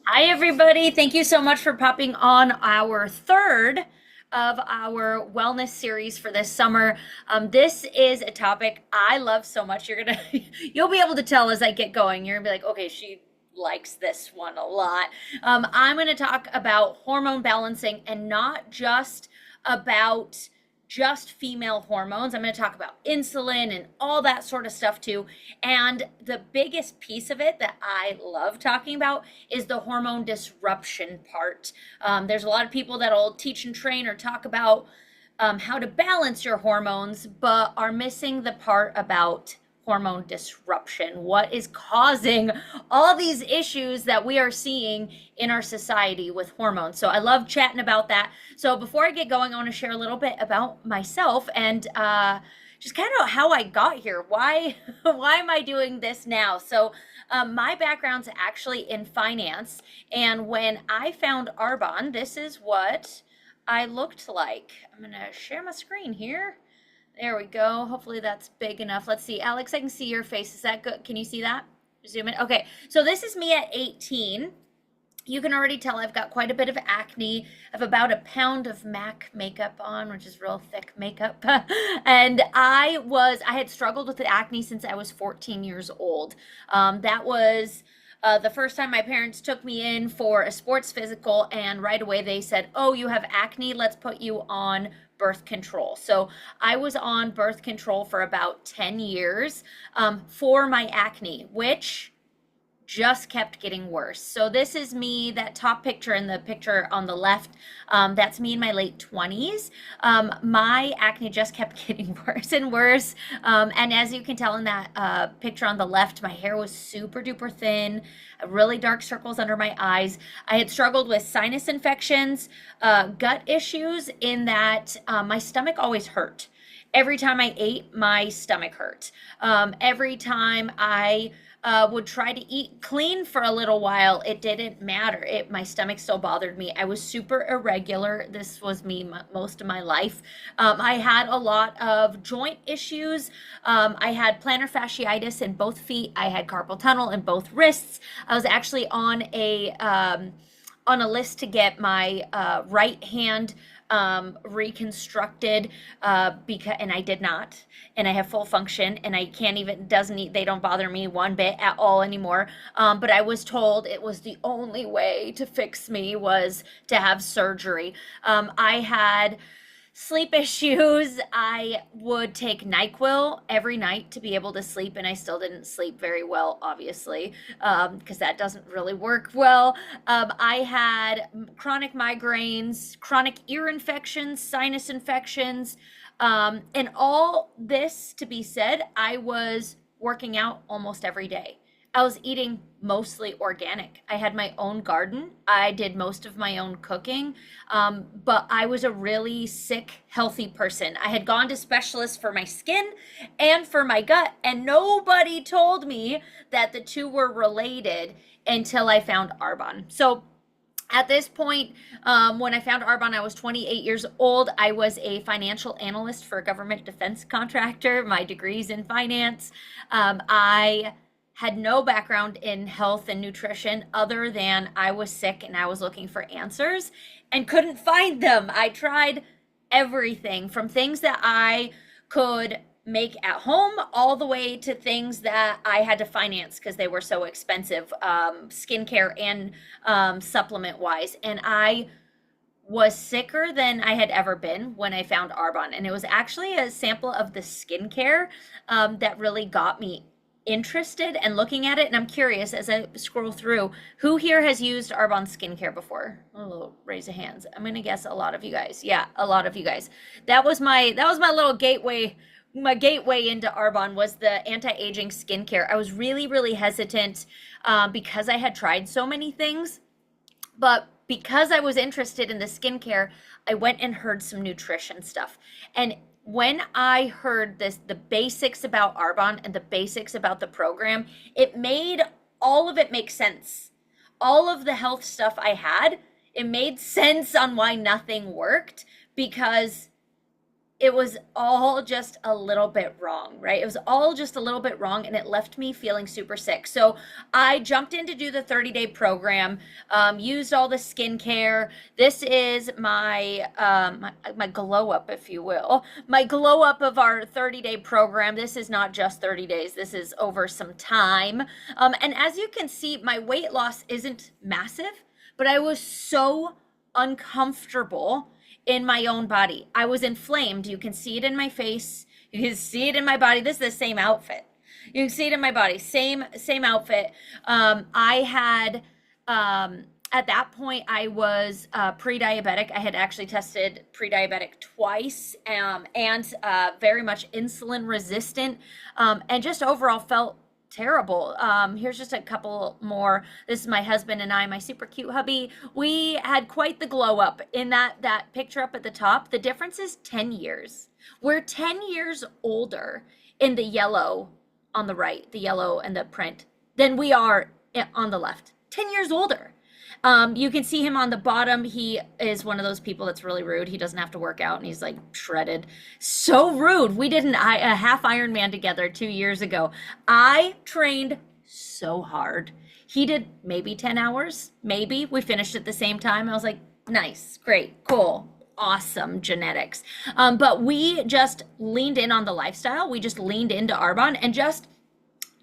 Hi, everybody. Thank you so much for popping on our third of our wellness series for this summer. This is a topic I love so much. You'll be able to tell as I get going. You're gonna be like, okay, she likes this one a lot. I'm gonna talk about hormone balancing and not just about just female hormones. I'm going to talk about insulin and all that sort of stuff too. And the biggest piece of it that I love talking about is the hormone disruption part. There's a lot of people that'll teach and train or talk about how to balance your hormones, but are missing the part about hormone disruption. What is causing all these issues that we are seeing in our society with hormones? So I love chatting about that. So before I get going, I want to share a little bit about myself and just kind of how I got here. Why am I doing this now? So my background's actually in finance, and when I found Arbonne, this is what I looked like. I'm gonna share my screen here. There we go. Hopefully that's big enough. Let's see. Alex, I can see your face. Is that good? Can you see that? Zoom in. Okay. So this is me at 18. You can already tell I've got quite a bit of acne. I have about a pound of MAC makeup on, which is real thick makeup. And I had struggled with the acne since I was 14 years old. That was the first time my parents took me in for a sports physical, and right away they said, "Oh, you have acne. Let's put you on birth control." So I was on birth control for about 10 years for my acne, which just kept getting worse. So this is me, that top picture and the picture on the left, that's me in my late 20s. My acne just kept getting worse and worse. And as you can tell in that picture on the left, my hair was super duper thin, really dark circles under my eyes. I had struggled with sinus infections, gut issues in that my stomach always hurt. Every time I ate, my stomach hurt. Every time I would try to eat clean for a little while, it didn't matter. My stomach still bothered me. I was super irregular. This was me most of my life. I had a lot of joint issues. I had plantar fasciitis in both feet. I had carpal tunnel in both wrists. I was actually on a list to get my right hand reconstructed and I did not, and I have full function, and I can't even doesn't they don't bother me one bit at all anymore. But I was told it was the only way to fix me was to have surgery. I had sleep issues. I would take NyQuil every night to be able to sleep, and I still didn't sleep very well, obviously, because that doesn't really work well. I had chronic migraines, chronic ear infections, sinus infections, and all this to be said, I was working out almost every day. I was eating mostly organic. I had my own garden. I did most of my own cooking, but I was a really sick, healthy person. I had gone to specialists for my skin and for my gut, and nobody told me that the two were related until I found Arbonne. So at this point, when I found Arbonne, I was 28 years old. I was a financial analyst for a government defense contractor. My degree's in finance. I had no background in health and nutrition other than I was sick and I was looking for answers and couldn't find them. I tried everything from things that I could make at home all the way to things that I had to finance because they were so expensive, skincare and supplement wise. And I was sicker than I had ever been when I found Arbonne. And it was actually a sample of the skincare that really got me interested and looking at it. And I'm curious as I scroll through, who here has used Arbonne skincare before? Oh, raise of hands. I'm gonna guess a lot of you guys. Yeah, a lot of you guys. That was my little gateway. My gateway into Arbonne was the anti-aging skincare. I was really, really hesitant because I had tried so many things, but because I was interested in the skincare, I went and heard some nutrition stuff. And when I heard the basics about Arbonne and the basics about the program, it made all of it make sense. All of the health stuff I had, it made sense on why nothing worked because it was all just a little bit wrong, right? It was all just a little bit wrong, and it left me feeling super sick. So I jumped in to do the 30-day program, used all the skincare. This is my glow up, if you will, my glow up of our 30-day program. This is not just 30 days. This is over some time. And as you can see, my weight loss isn't massive, but I was so uncomfortable in my own body. I was inflamed. You can see it in my face. You can see it in my body. This is the same outfit. You can see it in my body. Same outfit. I had at that point I was pre-diabetic. I had actually tested pre-diabetic twice, and very much insulin resistant, and just overall felt terrible. Here's just a couple more. This is my husband and I, my super cute hubby. We had quite the glow up in that picture up at the top. The difference is 10 years. We're 10 years older in the yellow on the right, the yellow and the print, than we are on the left. 10 years older. You can see him on the bottom. He is one of those people that's really rude. He doesn't have to work out and he's like shredded. So rude. We did a half Ironman together 2 years ago. I trained so hard. He did maybe 10 hours, maybe. We finished at the same time. I was like, nice, great, cool, awesome genetics. But we just leaned in on the lifestyle. We just leaned into Arbonne and just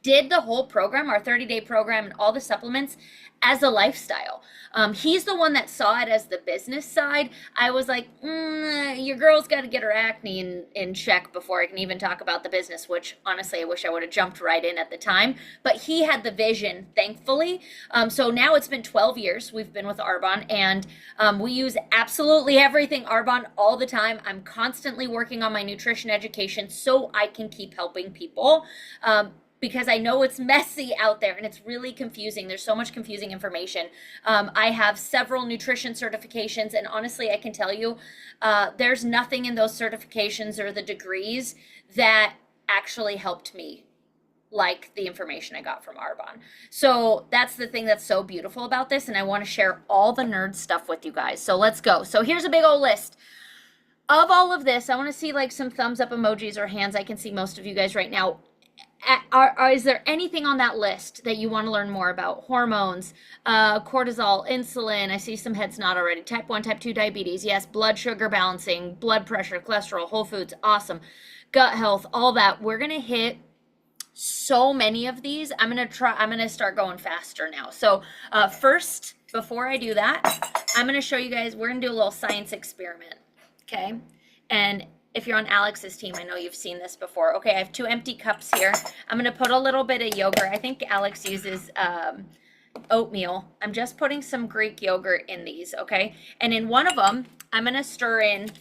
did the whole program, our 30-day program, and all the supplements as a lifestyle. He's the one that saw it as the business side. I was like, your girl's got to get her acne in check before I can even talk about the business, which honestly, I wish I would have jumped right in at the time. But he had the vision, thankfully. So now it's been 12 years we've been with Arbonne, and we use absolutely everything Arbonne all the time. I'm constantly working on my nutrition education so I can keep helping people. Because I know it's messy out there and it's really confusing. There's so much confusing information. I have several nutrition certifications, and honestly, I can tell you, there's nothing in those certifications or the degrees that actually helped me like the information I got from Arbonne. So that's the thing that's so beautiful about this, and I want to share all the nerd stuff with you guys. So let's go. So here's a big old list of all of this. I want to see like some thumbs up emojis or hands. I can see most of you guys right now. Is there anything on that list that you want to learn more about? Hormones, cortisol, insulin. I see some heads nod already. Type 1, type 2 diabetes. Yes, blood sugar balancing, blood pressure, cholesterol, whole foods. Awesome. Gut health, all that. We're going to hit so many of these. I'm going to start going faster now. So first, before I do that, I'm going to show you guys, we're going to do a little science experiment. Okay. And if you're on Alex's team, I know you've seen this before. Okay, I have 2 empty cups here. I'm going to put a little bit of yogurt. I think Alex uses oatmeal. I'm just putting some Greek yogurt in these, okay? And in one of them, I'm going to stir in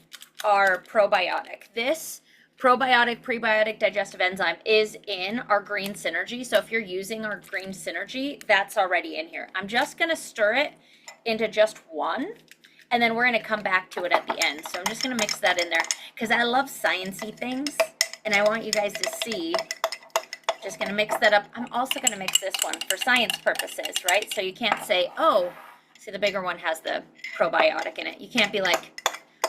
our probiotic. This probiotic, prebiotic, digestive enzyme is in our green synergy. So if you're using our green synergy, that's already in here. I'm just going to stir it into just one. And then we're going to come back to it at the end. So I'm just going to mix that in there because I love sciencey things. And I want you guys to see. Just going to mix that up. I'm also going to mix this one for science purposes, right? So you can't say, oh, see the bigger one has the probiotic in it. You can't be like,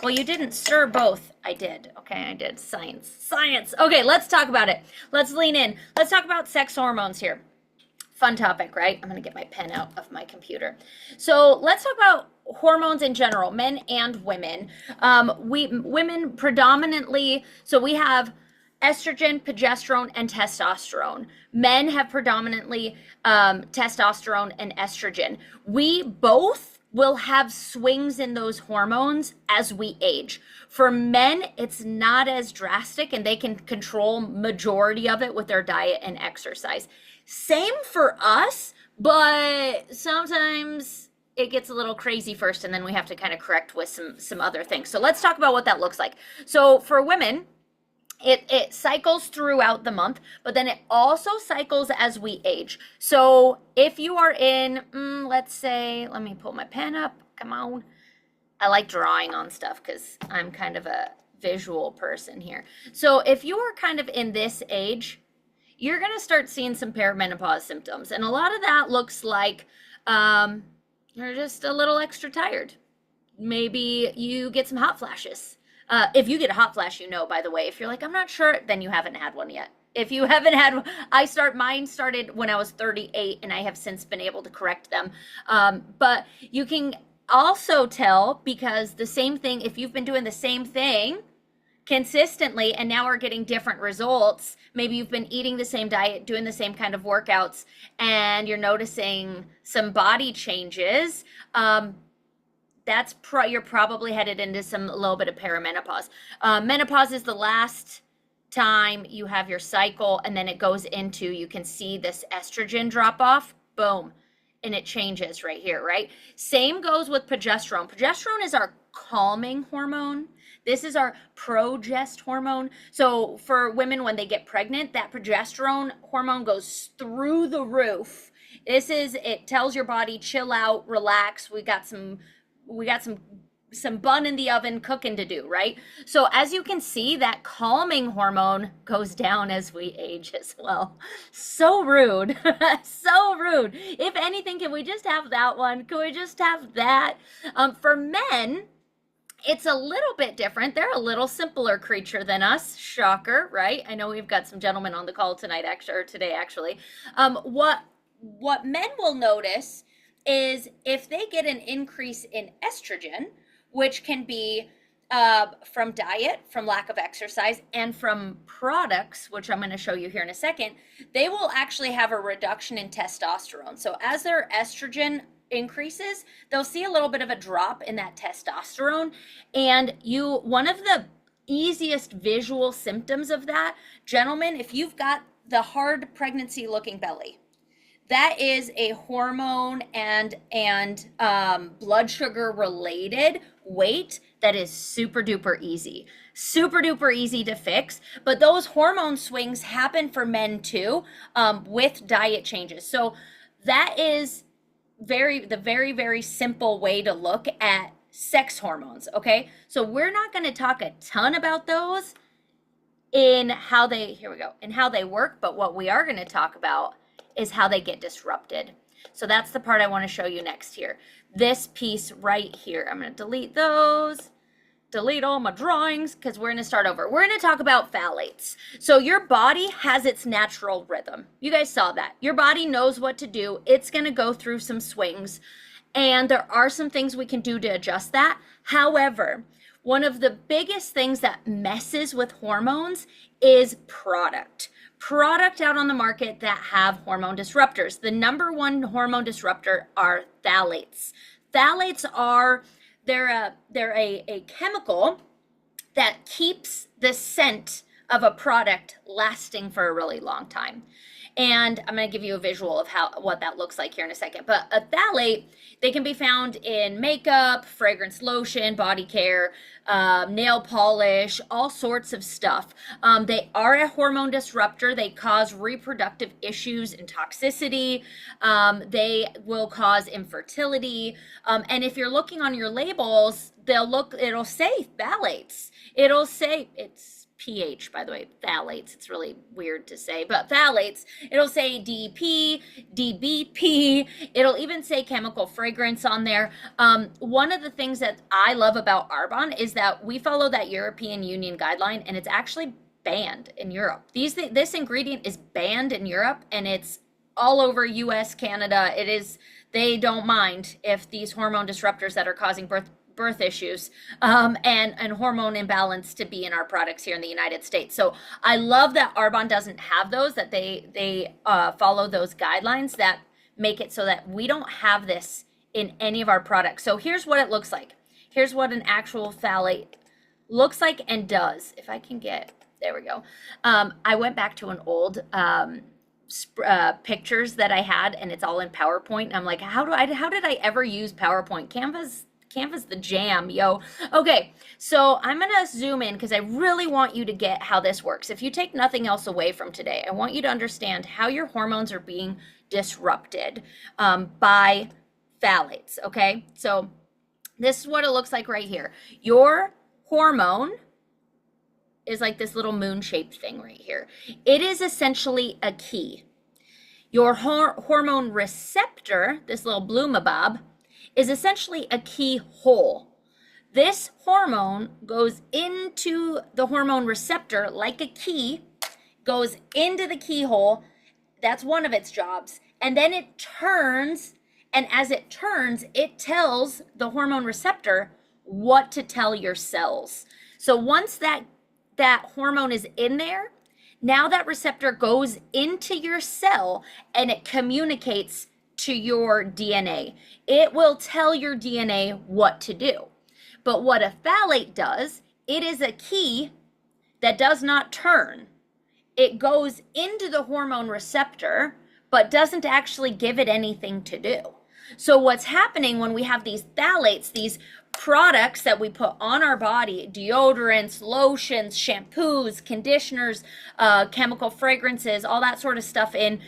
well, you didn't stir both. I did. Okay, I did. Science. Okay, let's talk about it. Let's lean in. Let's talk about sex hormones here. Fun topic, right? I'm going to get my pen out of my computer. So let's talk about hormones in general, men and women. Women predominantly, so we have estrogen, progesterone, and testosterone. Men have predominantly testosterone and estrogen. We both will have swings in those hormones as we age. For men, it's not as drastic, and they can control majority of it with their diet and exercise. Same for us, but sometimes it gets a little crazy first, and then we have to kind of correct with some other things. So let's talk about what that looks like. So for women, it cycles throughout the month, but then it also cycles as we age. So if you are in, let's say, let me pull my pen up. Come on. I like drawing on stuff because I'm kind of a visual person here. So if you are kind of in this age, you're going to start seeing some perimenopause symptoms. And a lot of that looks like you're just a little extra tired. Maybe you get some hot flashes. If you get a hot flash, by the way. If you're like, I'm not sure, then you haven't had one yet. If you haven't had, mine started when I was 38, and I have since been able to correct them. But you can also tell, because the same thing, if you've been doing the same thing consistently and now are getting different results, maybe you've been eating the same diet, doing the same kind of workouts, and you're noticing some body changes, you're probably headed into a little bit of perimenopause. Menopause is the last time you have your cycle, and then it goes into, you can see this estrogen drop off, boom, and it changes right here, right? Same goes with progesterone. Progesterone is our calming hormone. This is our progest hormone. So for women, when they get pregnant, that progesterone hormone goes through the roof. It tells your body, chill out, relax. We got some bun in the oven cooking to do, right? So as you can see, that calming hormone goes down as we age as well. So rude. So rude. If anything, can we just have that one? Can we just have that? For men, it's a little bit different. They're a little simpler creature than us. Shocker, right? I know we've got some gentlemen on the call tonight, or today actually. What men will notice is if they get an increase in estrogen, which can be from diet, from lack of exercise, and from products, which I'm going to show you here in a second, they will actually have a reduction in testosterone. So as their estrogen increases, they'll see a little bit of a drop in that testosterone. And one of the easiest visual symptoms of that, gentlemen, if you've got the hard pregnancy looking belly, that is a hormone and blood sugar related weight that is super duper easy to fix. But those hormone swings happen for men too, with diet changes. So that is the very, very simple way to look at sex hormones. Okay. So we're not going to talk a ton about those in how they work. But what we are going to talk about is how they get disrupted. So that's the part I want to show you next here. This piece right here. I'm going to delete all my drawings, because we're going to start over. We're going to talk about phthalates. So your body has its natural rhythm. You guys saw that. Your body knows what to do. It's going to go through some swings, and there are some things we can do to adjust that. However, one of the biggest things that messes with hormones is product out on the market that have hormone disruptors. The number one hormone disruptor are phthalates. Phthalates they're a chemical that keeps the scent of a product lasting for a really long time. And I'm going to give you a visual of what that looks like here in a second. But a phthalate, they can be found in makeup, fragrance lotion, body care, nail polish, all sorts of stuff. They are a hormone disruptor. They cause reproductive issues and toxicity. They will cause infertility. And if you're looking on your labels, it'll say phthalates. It'll say, it's pH, by the way, phthalates. It's really weird to say, but phthalates, it'll say DP, DBP. It'll even say chemical fragrance on there. One of the things that I love about Arbonne is that we follow that European Union guideline, and it's actually banned in Europe. This ingredient is banned in Europe, and it's all over US, Canada. They don't mind if these hormone disruptors that are causing birth issues and hormone imbalance to be in our products here in the United States. So I love that Arbonne doesn't have those, that they follow those guidelines that make it so that we don't have this in any of our products. So here's what it looks like. Here's what an actual phthalate looks like and does. If I can there we go. I went back to an old pictures that I had, and it's all in PowerPoint. And I'm like, how did I ever use PowerPoint? Canva's the jam, yo. Okay, so I'm gonna zoom in because I really want you to get how this works. If you take nothing else away from today, I want you to understand how your hormones are being disrupted by phthalates, okay? So this is what it looks like right here. Your hormone is like this little moon-shaped thing right here. It is essentially a key. Your hormone receptor, this little bloomabob, is essentially a keyhole. This hormone goes into the hormone receptor like a key, goes into the keyhole. That's one of its jobs. And then it turns, and as it turns, it tells the hormone receptor what to tell your cells. So once that hormone is in there, now that receptor goes into your cell and it communicates to your DNA. It will tell your DNA what to do. But what a phthalate does, it is a key that does not turn. It goes into the hormone receptor, but doesn't actually give it anything to do. So what's happening when we have these phthalates, these products that we put on our body, deodorants, lotions, shampoos, conditioners, chemical fragrances, all that sort of stuff in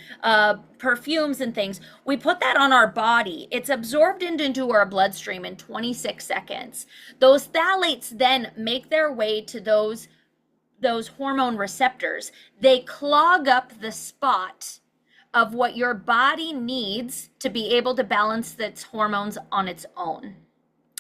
perfumes and things, we put that on our body. It's absorbed into our bloodstream in 26 seconds. Those phthalates then make their way to those hormone receptors. They clog up the spot of what your body needs to be able to balance its hormones on its own.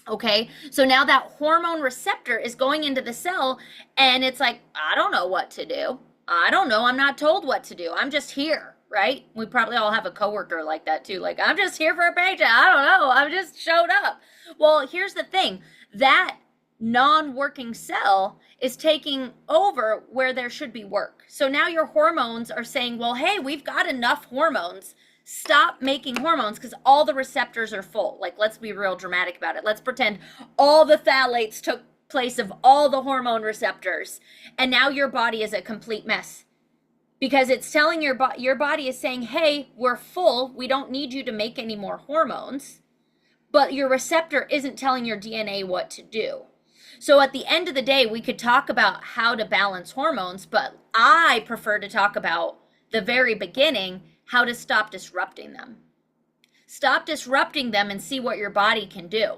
Okay, so now that hormone receptor is going into the cell and it's like, I don't know what to do. I don't know. I'm not told what to do. I'm just here, right? We probably all have a coworker like that too. Like, I'm just here for a paycheck. I don't know. I've just showed up. Well, here's the thing. That non-working cell is taking over where there should be work. So now your hormones are saying, well, hey, we've got enough hormones. Stop making hormones because all the receptors are full. Like, let's be real dramatic about it. Let's pretend all the phthalates took place of all the hormone receptors. And now your body is a complete mess because it's telling your body is saying, hey, we're full. We don't need you to make any more hormones. But your receptor isn't telling your DNA what to do. So at the end of the day, we could talk about how to balance hormones, but I prefer to talk about the very beginning, how to stop disrupting them. Stop disrupting them and see what your body can do.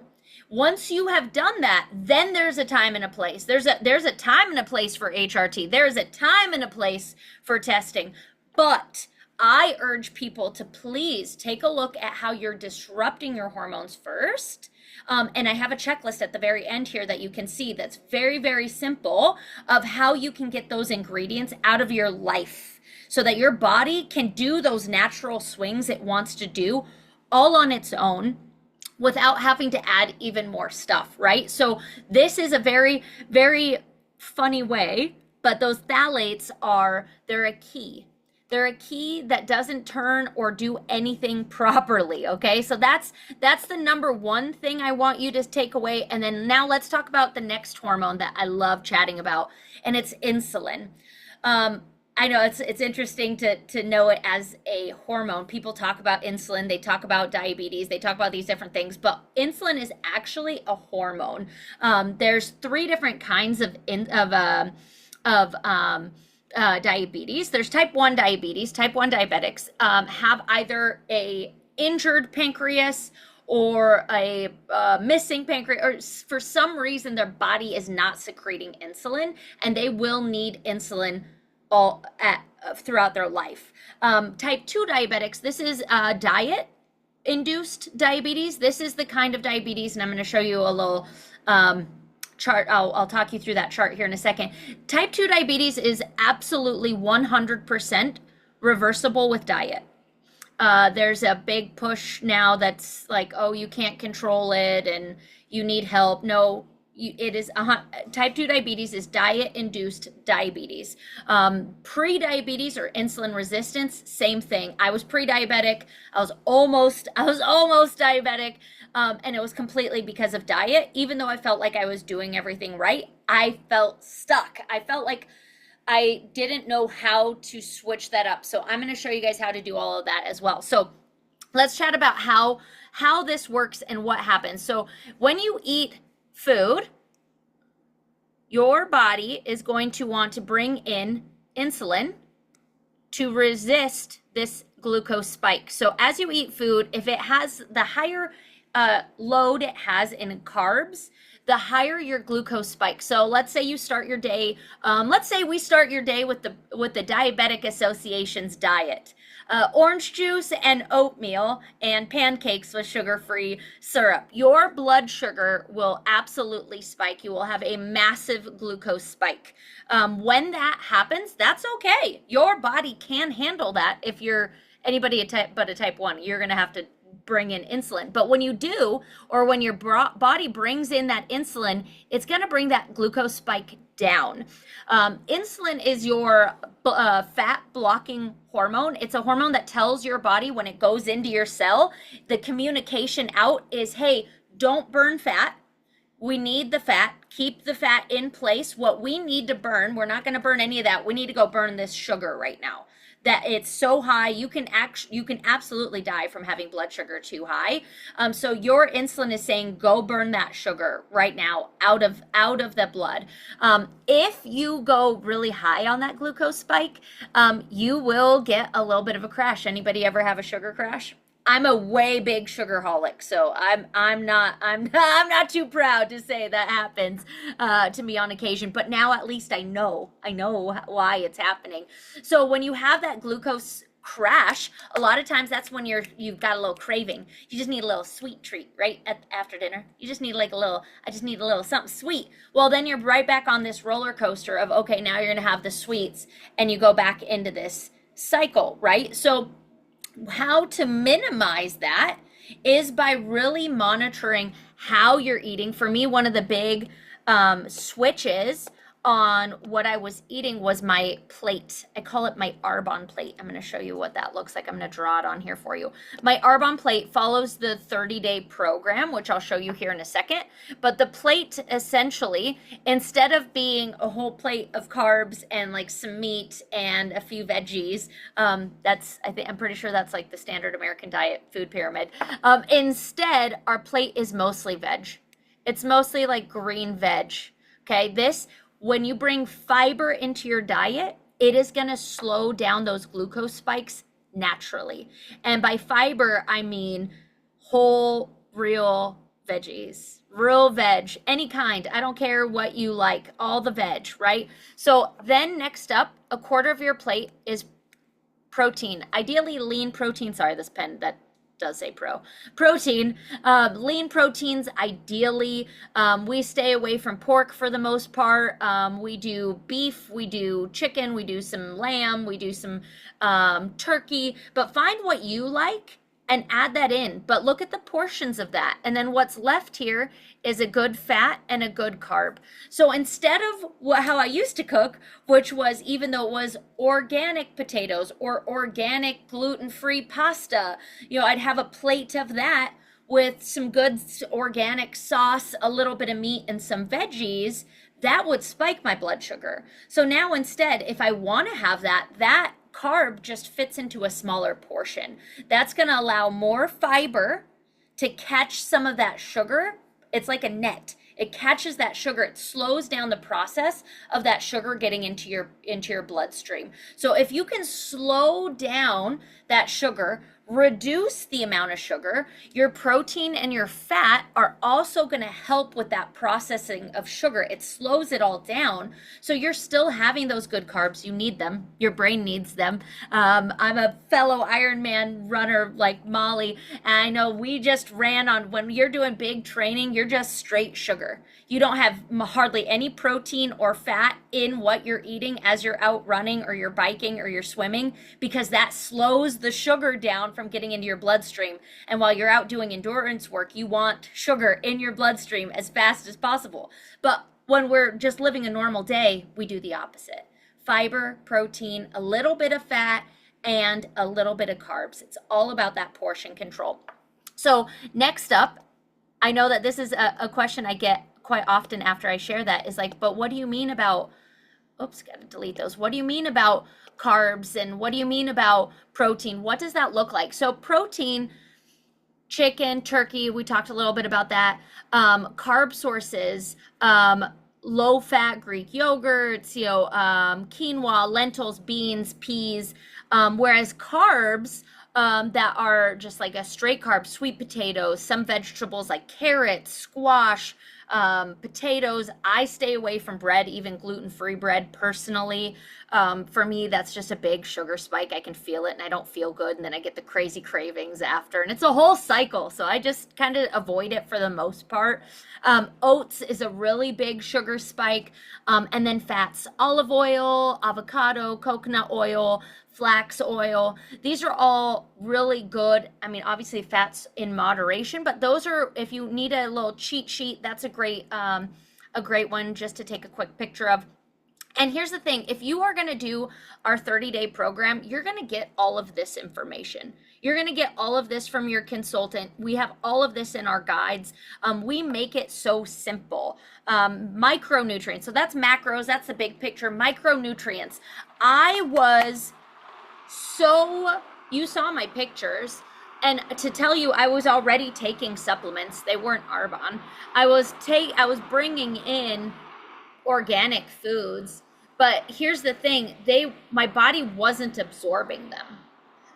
Once you have done that, then there's a time and a place. There's a time and a place for HRT. There's a time and a place for testing. But I urge people to please take a look at how you're disrupting your hormones first. And I have a checklist at the very end here that you can see that's very, very simple of how you can get those ingredients out of your life so that your body can do those natural swings it wants to do all on its own without having to add even more stuff, right? So this is a very, very funny way, but those phthalates they're a key. They're a key that doesn't turn or do anything properly, okay? So that's the number one thing I want you to take away. And then now let's talk about the next hormone that I love chatting about, and it's insulin. I know it's interesting to know it as a hormone. People talk about insulin, they talk about diabetes, they talk about these different things, but insulin is actually a hormone. There's 3 different kinds of diabetes. There's type 1 diabetes. Type 1 diabetics have either a injured pancreas or a missing pancreas, or for some reason their body is not secreting insulin, and they will need insulin throughout their life. Type 2 diabetics, this is diet induced diabetes. This is the kind of diabetes, and I'm going to show you a little chart. I'll talk you through that chart here in a second. Type 2 diabetes is absolutely 100% reversible with diet. There's a big push now that's like, oh, you can't control it and you need help. No, it is type 2 diabetes is diet-induced diabetes. Pre-diabetes or insulin resistance, same thing. I was pre-diabetic. I was almost diabetic. And it was completely because of diet. Even though I felt like I was doing everything right, I felt stuck. I felt like I didn't know how to switch that up. So I'm going to show you guys how to do all of that as well. So let's chat about how this works and what happens. So when you eat food, your body is going to want to bring in insulin to resist this glucose spike. So as you eat food, if it has the higher load it has in carbs, the higher your glucose spike. So let's say you start your day, let's say we start your day with the Diabetic Association's diet. Orange juice and oatmeal and pancakes with sugar-free syrup. Your blood sugar will absolutely spike. You will have a massive glucose spike. When that happens, that's okay. Your body can handle that. If you're anybody but a type 1, you're going to have to bring in insulin. But when you do, or when your body brings in that insulin, it's going to bring that glucose spike down. Insulin is your fat blocking hormone. It's a hormone that tells your body when it goes into your cell, the communication out is, hey, don't burn fat. We need the fat. Keep the fat in place. What we need to burn, we're not going to burn any of that. We need to go burn this sugar right now. That it's so high, you can absolutely die from having blood sugar too high. So your insulin is saying, go burn that sugar right now out of the blood. If you go really high on that glucose spike, you will get a little bit of a crash. Anybody ever have a sugar crash? I'm a way big sugarholic, so I'm not too proud to say that happens to me on occasion. But now at least I know why it's happening. So when you have that glucose crash, a lot of times that's when you've got a little craving. You just need a little sweet treat right after dinner. You just need I just need a little something sweet. Well, then you're right back on this roller coaster of, okay, now you're gonna have the sweets, and you go back into this cycle, right? So how to minimize that is by really monitoring how you're eating. For me, one of the big switches on what I was eating was my plate. I call it my Arbonne plate. I'm going to show you what that looks like. I'm going to draw it on here for you. My Arbonne plate follows the 30-day program, which I'll show you here in a second. But the plate, essentially, instead of being a whole plate of carbs and like some meat and a few veggies, I'm pretty sure that's like the standard American diet food pyramid. Instead, our plate is mostly veg. It's mostly like green veg. Okay, when you bring fiber into your diet, it is going to slow down those glucose spikes naturally. And by fiber, I mean whole, real veggies, real veg, any kind. I don't care what you like, all the veg, right? So then next up, a quarter of your plate is protein, ideally lean protein. Sorry, this pen, that does say protein. Lean proteins, ideally. We stay away from pork for the most part. We do beef, we do chicken, we do some lamb, we do some turkey, but find what you like and add that in. But look at the portions of that. And then what's left here is a good fat and a good carb. So instead of how I used to cook, which was, even though it was organic potatoes or organic gluten-free pasta, I'd have a plate of that with some good organic sauce, a little bit of meat, and some veggies. That would spike my blood sugar. So now instead, if I want to have that carb just fits into a smaller portion. That's going to allow more fiber to catch some of that sugar. It's like a net. It catches that sugar. It slows down the process of that sugar getting into your bloodstream. So if you can slow down that sugar, reduce the amount of sugar, your protein and your fat are also going to help with that processing of sugar. It slows it all down. So you're still having those good carbs. You need them. Your brain needs them. I'm a fellow Ironman runner like Molly, and I know we just ran on, when you're doing big training, you're just straight sugar. You don't have hardly any protein or fat in what you're eating as you're out running or you're biking or you're swimming, because that slows the sugar down from getting into your bloodstream. And while you're out doing endurance work, you want sugar in your bloodstream as fast as possible. But when we're just living a normal day, we do the opposite. Fiber, protein, a little bit of fat, and a little bit of carbs. It's all about that portion control. So next up, I know that this is a question I get quite often after I share that, is like, but what do you mean about, gotta delete those. What do you mean about carbs, and what do you mean about protein? What does that look like? So protein, chicken, turkey, we talked a little bit about that. Carb sources, low fat Greek yogurts, quinoa, lentils, beans, peas, whereas carbs, that are just like a straight carb, sweet potatoes, some vegetables like carrots, squash, potatoes. I stay away from bread, even gluten-free bread personally. For me, that's just a big sugar spike. I can feel it and I don't feel good. And then I get the crazy cravings after. And it's a whole cycle. So I just kind of avoid it for the most part. Oats is a really big sugar spike. And then fats, olive oil, avocado, coconut oil, flax oil. These are all really good. I mean, obviously fats in moderation, but those are, if you need a little cheat sheet, that's a great one just to take a quick picture of. And here's the thing, if you are going to do our 30-day program, you're going to get all of this information. You're going to get all of this from your consultant. We have all of this in our guides. We make it so simple. Micronutrients. So that's macros. That's the big picture. Micronutrients. You saw my pictures. And to tell you, I was already taking supplements. They weren't Arbonne. I was bringing in organic foods. But here's the thing, my body wasn't absorbing them.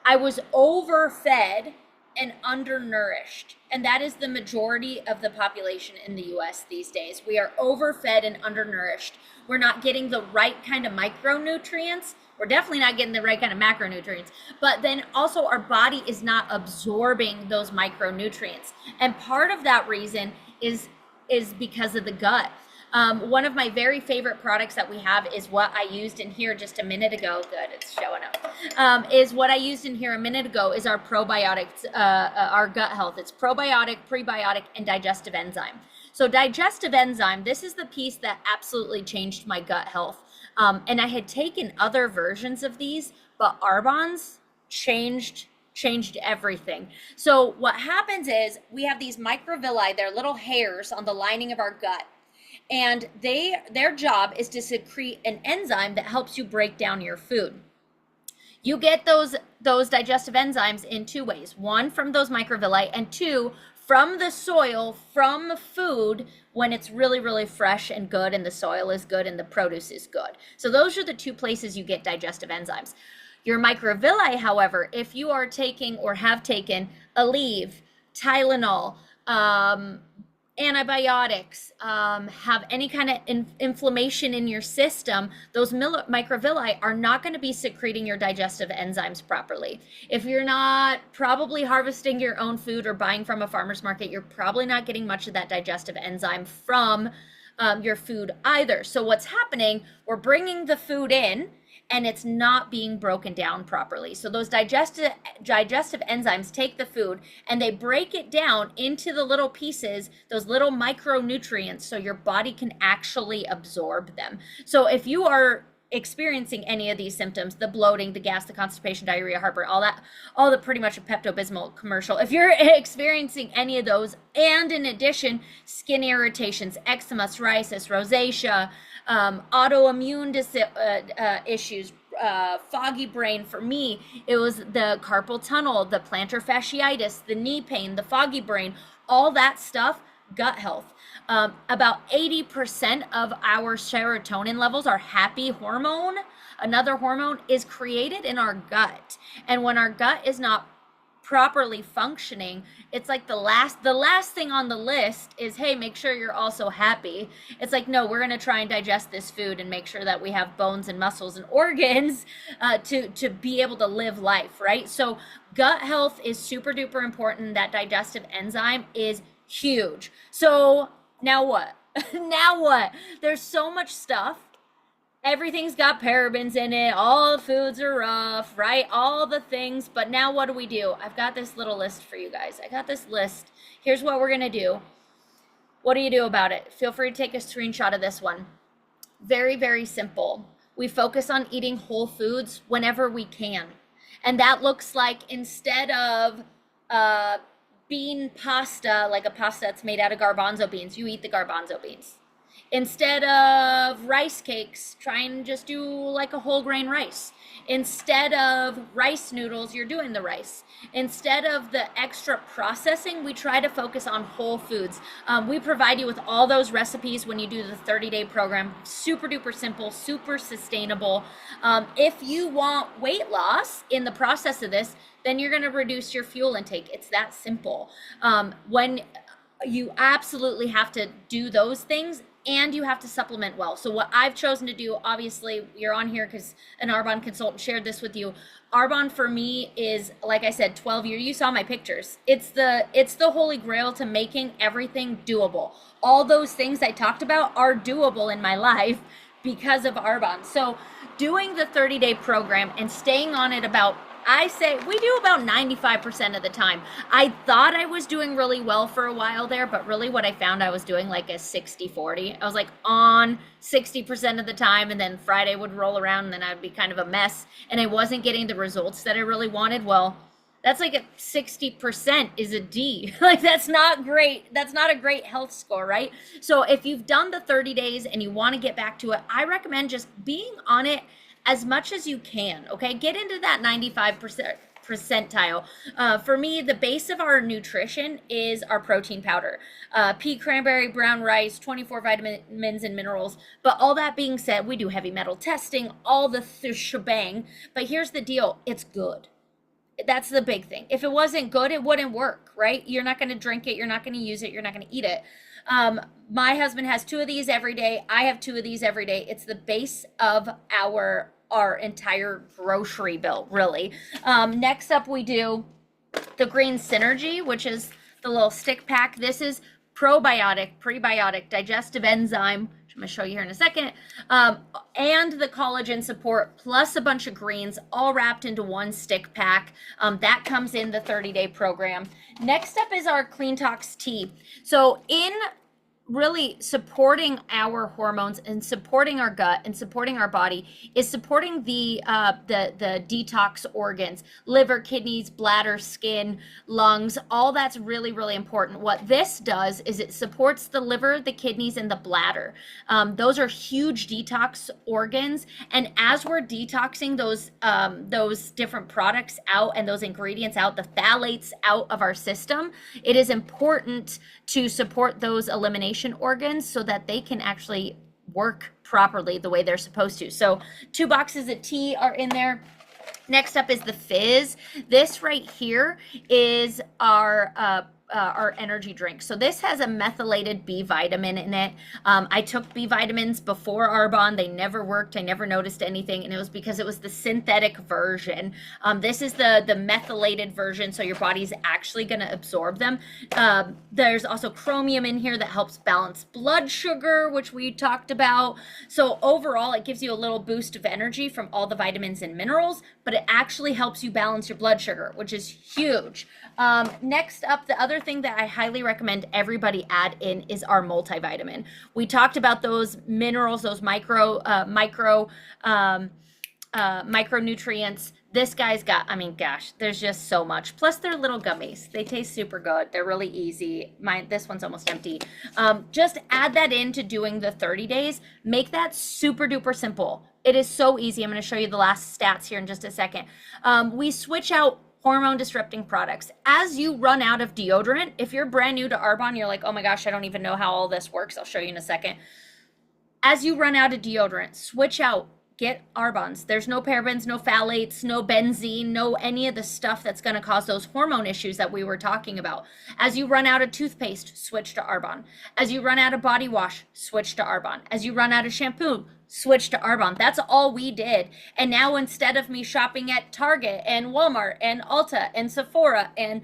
I was overfed and undernourished. And that is the majority of the population in the US these days. We are overfed and undernourished. We're not getting the right kind of micronutrients. We're definitely not getting the right kind of macronutrients. But then also our body is not absorbing those micronutrients. And part of that reason is because of the gut. One of my very favorite products that we have is what I used in here just a minute ago. Good, it's showing up. Is what I used in here a minute ago is our probiotics, our gut health. It's probiotic, prebiotic, and digestive enzyme. So digestive enzyme, this is the piece that absolutely changed my gut health. And I had taken other versions of these, but Arbonne's changed everything. So what happens is we have these microvilli, they're little hairs on the lining of our gut. And their job is to secrete an enzyme that helps you break down your food. You get those digestive enzymes in two ways. One, from those microvilli, and two, from the soil, from the food, when it's really, really fresh and good, and the soil is good and the produce is good. So those are the two places you get digestive enzymes. Your microvilli, however, if you are taking or have taken Aleve, Tylenol, antibiotics, have any kind of inflammation in your system, those microvilli are not going to be secreting your digestive enzymes properly. If you're not probably harvesting your own food or buying from a farmer's market, you're probably not getting much of that digestive enzyme from your food either. So what's happening, we're bringing the food in, and it's not being broken down properly. So those digestive enzymes take the food and they break it down into the little pieces, those little micronutrients, so your body can actually absorb them. So if you are experiencing any of these symptoms, the bloating, the gas, the constipation, diarrhea, heartburn, all the pretty much a Pepto-Bismol commercial, if you're experiencing any of those, and in addition, skin irritations, eczema, psoriasis, rosacea, autoimmune issues, foggy brain. For me, it was the carpal tunnel, the plantar fasciitis, the knee pain, the foggy brain, all that stuff, gut health. About 80% of our serotonin levels, our happy hormone, another hormone, is created in our gut. And when our gut is not properly functioning, it's like the last thing on the list is, hey, make sure you're also happy. It's like, no, we're going to try and digest this food and make sure that we have bones and muscles and organs to be able to live life, right? So gut health is super duper important. That digestive enzyme is huge. So now what? Now what? There's so much stuff. Everything's got parabens in it. All the foods are rough, right? All the things. But now what do? I've got this little list for you guys. I got this list. Here's what we're going to do. What do you do about it? Feel free to take a screenshot of this one. Very, very simple. We focus on eating whole foods whenever we can. And that looks like, instead of bean pasta, like a pasta that's made out of garbanzo beans, you eat the garbanzo beans. Instead of rice cakes, try and just do like a whole grain rice. Instead of rice noodles, you're doing the rice. Instead of the extra processing, we try to focus on whole foods. We provide you with all those recipes when you do the 30-day program. Super duper simple, super sustainable. If you want weight loss in the process of this, then you're going to reduce your fuel intake. It's that simple. You absolutely have to do those things, and you have to supplement well. So what I've chosen to do, obviously you're on here because an Arbonne consultant shared this with you. Arbonne for me is, like I said, 12 year. You saw my pictures. It's the holy grail to making everything doable. All those things I talked about are doable in my life because of Arbonne. So doing the 30-day program and staying on it, about, I say we do about 95% of the time. I thought I was doing really well for a while there, but really what I found I was doing like a 60-40. I was like on 60% of the time, and then Friday would roll around and then I'd be kind of a mess and I wasn't getting the results that I really wanted. Well, that's like a 60% is a D. Like, that's not great. That's not a great health score, right? So if you've done the 30 days and you want to get back to it, I recommend just being on it as much as you can. Okay, get into that 95% percentile. For me, the base of our nutrition is our protein powder, pea cranberry, brown rice, 24 vitamins and minerals. But all that being said, we do heavy metal testing, all the shebang. But here's the deal, it's good. That's the big thing. If it wasn't good, it wouldn't work, right? You're not going to drink it, you're not going to use it, you're not going to eat it. My husband has 2 of these every day. I have 2 of these every day. It's the base of our entire grocery bill, really. Next up, we do the Green Synergy, which is the little stick pack. This is probiotic, prebiotic, digestive enzyme, which I'm going to show you here in a second, and the collagen support, plus a bunch of greens, all wrapped into one stick pack. That comes in the 30-day program. Next up is our Clean Tox tea. So in really supporting our hormones and supporting our gut and supporting our body is supporting the detox organs, liver, kidneys, bladder, skin, lungs. All that's really, really important. What this does is it supports the liver, the kidneys, and the bladder. Those are huge detox organs, and as we're detoxing those different products out and those ingredients out, the phthalates out of our system, it is important to support those elimination organs so that they can actually work properly the way they're supposed to. So 2 boxes of tea are in there. Next up is the fizz. This right here is our energy drink. So this has a methylated B vitamin in it. I took B vitamins before Arbonne. They never worked. I never noticed anything, and it was because it was the synthetic version. This is the methylated version, so your body's actually going to absorb them. There's also chromium in here that helps balance blood sugar, which we talked about. So overall, it gives you a little boost of energy from all the vitamins and minerals, but it actually helps you balance your blood sugar, which is huge. Next up, the other thing that I highly recommend everybody add in is our multivitamin. We talked about those minerals, those micronutrients. This guy's got, I mean, gosh, there's just so much. Plus, they're little gummies. They taste super good. They're really easy. This one's almost empty. Just add that into doing the 30 days. Make that super duper simple. It is so easy. I'm going to show you the last stats here in just a second. We switch out hormone disrupting products. As you run out of deodorant, if you're brand new to Arbonne, you're like, oh my gosh, I don't even know how all this works. I'll show you in a second. As you run out of deodorant, switch out, get Arbonne's. There's no parabens, no phthalates, no benzene, no any of the stuff that's going to cause those hormone issues that we were talking about. As you run out of toothpaste, switch to Arbonne. As you run out of body wash, switch to Arbonne. As you run out of shampoo, switch to Arbonne. That's all we did. And now instead of me shopping at Target and Walmart and Ulta and Sephora and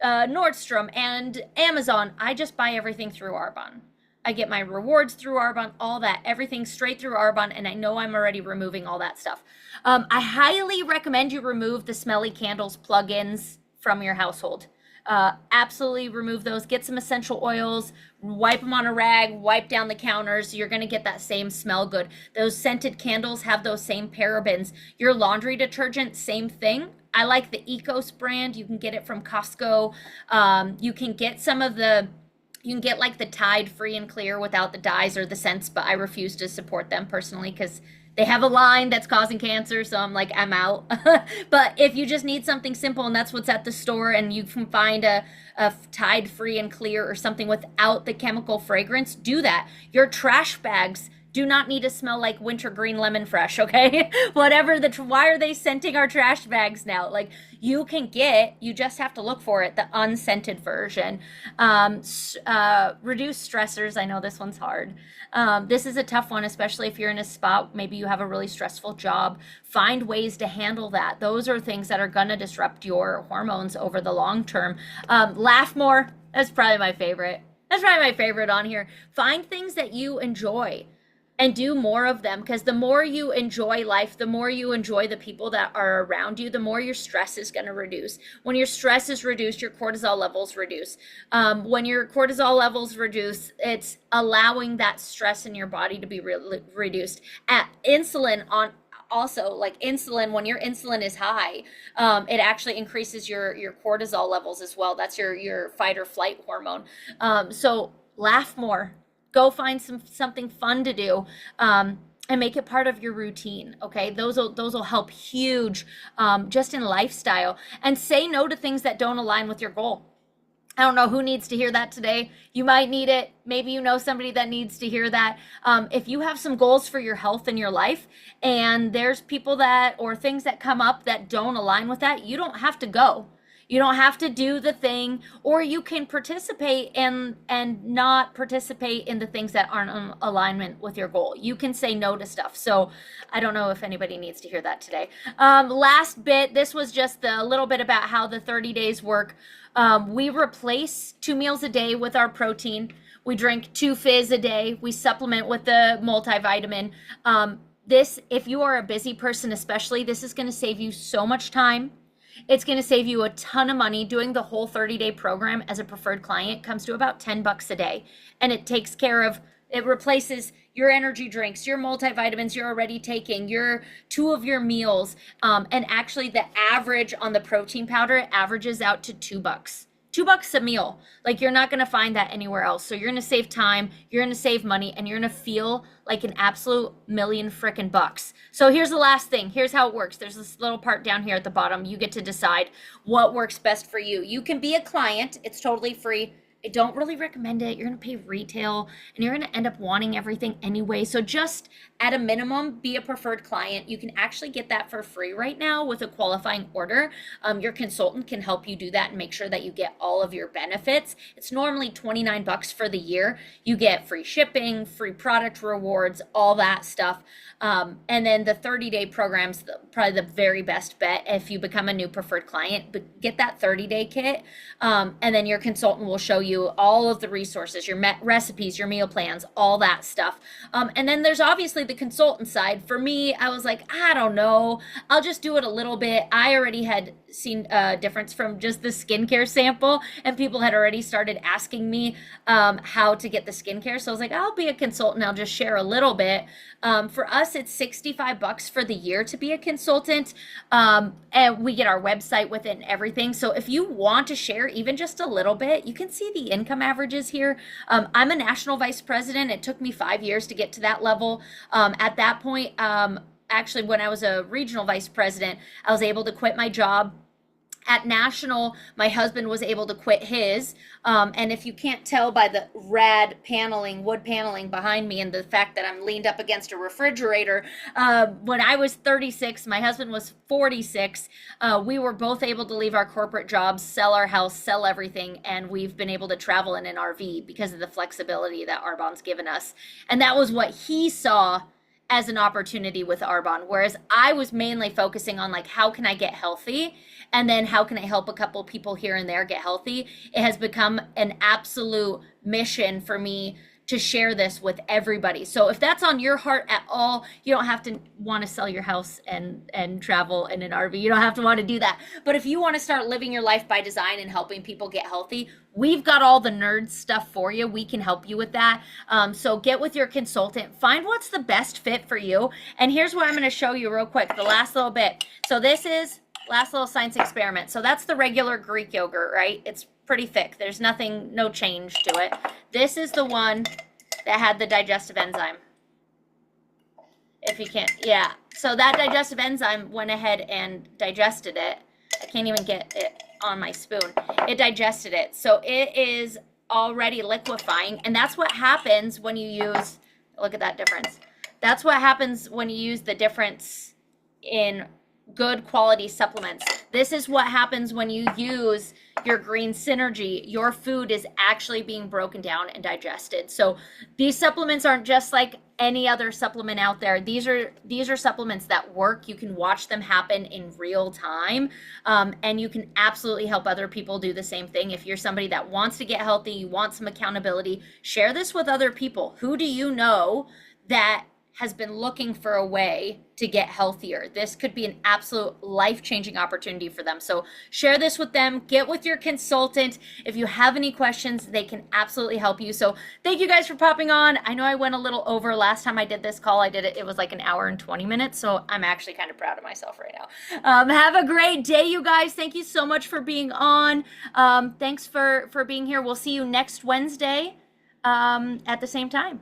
Nordstrom and Amazon, I just buy everything through Arbonne. I get my rewards through Arbonne, all that, everything straight through Arbonne, and I know I'm already removing all that stuff. I highly recommend you remove the smelly candles plugins from your household. Absolutely remove those. Get some essential oils, wipe them on a rag, wipe down the counters. You're going to get that same smell good. Those scented candles have those same parabens. Your laundry detergent, same thing. I like the Ecos brand. You can get it from Costco. You can get some of the, you can get like the Tide Free and Clear without the dyes or the scents, but I refuse to support them personally because they have a line that's causing cancer, so I'm like, I'm out. But if you just need something simple and that's what's at the store, and you can find a Tide Free and Clear or something without the chemical fragrance, do that. Your trash bags do not need to smell like wintergreen lemon fresh, okay? Why are they scenting our trash bags now? Like, you just have to look for it, the unscented version. Reduce stressors. I know this one's hard. This is a tough one, especially if you're in a spot, maybe you have a really stressful job. Find ways to handle that. Those are things that are going to disrupt your hormones over the long term. Laugh more. That's probably my favorite. That's probably my favorite on here. Find things that you enjoy and do more of them, because the more you enjoy life, the more you enjoy the people that are around you, the more your stress is going to reduce. When your stress is reduced, your cortisol levels reduce. When your cortisol levels reduce, it's allowing that stress in your body to be reduced. Also, like insulin, when your insulin is high, it actually increases your cortisol levels as well. That's your fight or flight hormone. So laugh more. Go find something fun to do, and make it part of your routine. Okay, those will help huge, just in lifestyle. And say no to things that don't align with your goal. I don't know who needs to hear that today. You might need it. Maybe you know somebody that needs to hear that. If you have some goals for your health in your life, and there's people or things that come up that don't align with that, you don't have to go. You don't have to do the thing, or you can participate and not participate in the things that aren't in alignment with your goal. You can say no to stuff. So I don't know if anybody needs to hear that today. Last bit, this was just a little bit about how the 30 days work. We replace 2 meals a day with our protein. We drink 2 fizz a day. We supplement with the multivitamin. If you are a busy person especially, this is going to save you so much time. It's going to save you a ton of money. Doing the whole 30-day program as a preferred client comes to about $10 a day. And it replaces your energy drinks, your multivitamins you're already taking, 2 of your meals. And actually the average on the protein powder averages out to $2. $2 a meal. Like, you're not going to find that anywhere else. So you're going to save time, you're going to save money, and you're going to feel like an absolute million frickin' bucks. So here's the last thing. Here's how it works. There's this little part down here at the bottom. You get to decide what works best for you. You can be a client. It's totally free. I don't really recommend it. You're going to pay retail, and you're going to end up wanting everything anyway. So just at a minimum, be a preferred client. You can actually get that for free right now with a qualifying order. Your consultant can help you do that and make sure that you get all of your benefits. It's normally $29 for the year. You get free shipping, free product rewards, all that stuff. And then the 30-day program's probably the very best bet if you become a new preferred client. But get that 30-day kit, and then your consultant will show you all of the resources, your recipes, your meal plans, all that stuff. And then there's obviously the consultant side. For me, I was like, I don't know, I'll just do it a little bit. I already had seen a difference from just the skincare sample, and people had already started asking me how to get the skincare. So I was like, I'll be a consultant. I'll just share a little bit. For us, it's $65 for the year to be a consultant. And we get our website with it and everything. So if you want to share even just a little bit, you can see the income averages here. I'm a national vice president. It took me 5 years to get to that level. At that point, actually, when I was a regional vice president, I was able to quit my job. At national, my husband was able to quit his. And if you can't tell by the rad wood paneling behind me and the fact that I'm leaned up against a refrigerator, when I was 36, my husband was 46. We were both able to leave our corporate jobs, sell our house, sell everything, and we've been able to travel in an RV because of the flexibility that Arbonne's given us. And that was what he saw as an opportunity with Arbonne, whereas I was mainly focusing on, like, how can I get healthy, and then how can I help a couple people here and there get healthy. It has become an absolute mission for me to share this with everybody. So if that's on your heart at all, you don't have to want to sell your house and travel in an RV. You don't have to want to do that. But if you want to start living your life by design and helping people get healthy, we've got all the nerd stuff for you. We can help you with that. So get with your consultant, find what's the best fit for you. And here's what I'm going to show you real quick, the last little bit. So this is last little science experiment. So that's the regular Greek yogurt, right? It's pretty thick. There's no change to it. This is the one that had the digestive enzyme. If you can't, yeah. So that digestive enzyme went ahead and digested it. I can't even get it on my spoon. It digested it. So it is already liquefying, and that's what happens when you use Look at that difference. That's what happens when you use the difference in good quality supplements. This is what happens when you use your green synergy. Your food is actually being broken down and digested. So these supplements aren't just like any other supplement out there. These are supplements that work. You can watch them happen in real time, and you can absolutely help other people do the same thing. If you're somebody that wants to get healthy, you want some accountability, share this with other people. Who do you know that has been looking for a way to get healthier? This could be an absolute life-changing opportunity for them. So share this with them, get with your consultant. If you have any questions, they can absolutely help you. So thank you guys for popping on. I know I went a little over last time I did this call. It was like an hour and 20 minutes. So I'm actually kind of proud of myself right now. Have a great day, you guys. Thank you so much for being on. Thanks for being here. We'll see you next Wednesday at the same time.